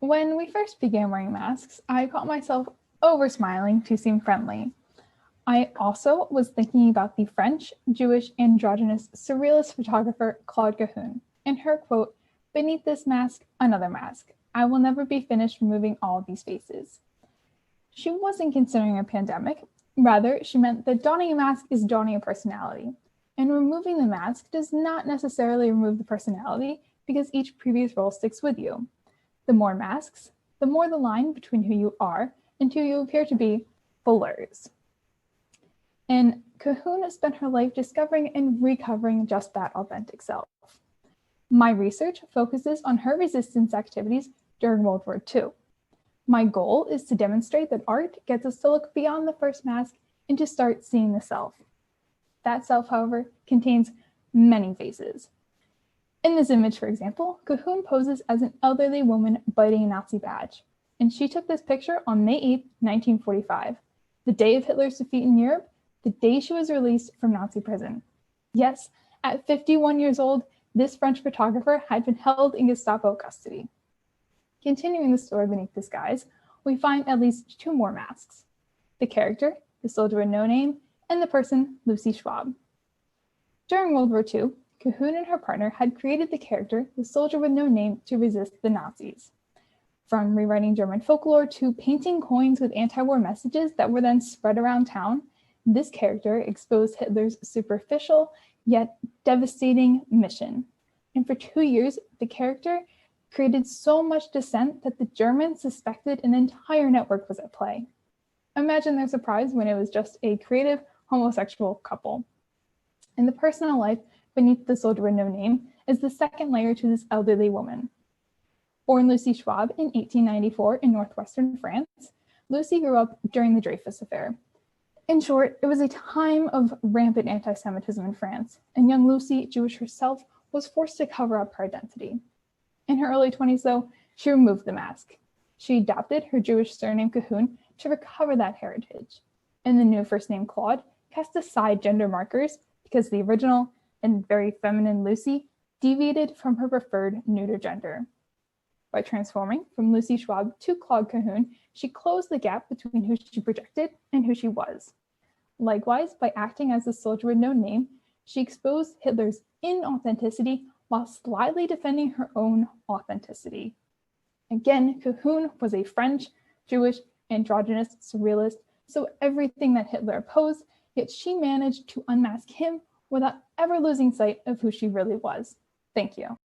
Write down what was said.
When we first began wearing masks, I caught myself over smiling to seem friendly. I also was thinking about the French, Jewish, androgynous surrealist photographer Claude Cahun and her quote, "Beneath this mask, another mask. I will never be finished removing all of these faces." She wasn't considering a pandemic. Rather, she meant that donning a mask is donning a personality. And removing the mask does not necessarily remove the personality because each previous role sticks with you. The more masks, the more the line between who you are and who you appear to be blurs. And Cahun has spent her life discovering and recovering just that authentic self. My research focuses on her resistance activities during World War II. My goal is to demonstrate that art gets us to look beyond the first mask and to start seeing the self. That self, however, contains many faces. In this image, for example, Cahun poses as an elderly woman biting a Nazi badge. And she took this picture on May 8, 1945, the day of Hitler's defeat in Europe, the day she was released from Nazi prison. Yes, at 51 years old, this French photographer had been held in Gestapo custody. Continuing the story beneath this guise, we find at least two more masks. The character, the soldier with no name, and the person, Lucy Schwab. During World War II, Cahun and her partner had created the character, the soldier with no name, to resist the Nazis. From rewriting German folklore to painting coins with anti-war messages that were then spread around town, this character exposed Hitler's superficial yet devastating mission. And for 2 years, the character created so much dissent that the Germans suspected an entire network was at play. Imagine their surprise when it was just a creative homosexual couple. And the personal life beneath the soldier with no name is the second layer to this elderly woman. Born Lucy Schwab in 1894 in northwestern France, Lucy grew up during the Dreyfus Affair. In short, it was a time of rampant anti-Semitism in France, and young Lucy, Jewish herself, was forced to cover up her identity. In her early 20s, though, she removed the mask. She adopted her Jewish surname Cahun to recover that heritage. And the new first name Claude cast aside gender markers because the original and very feminine Lucy deviated from her preferred neuter gender. By transforming from Lucy Schwab to Claude Cahun, she closed the gap between who she projected and who she was. Likewise, by acting as the soldier with no name, she exposed Hitler's inauthenticity while slyly defending her own authenticity. Again, Cahun was a French, Jewish, androgynous surrealist, so everything that Hitler opposed, yet she managed to unmask him without ever losing sight of who she really was. Thank you.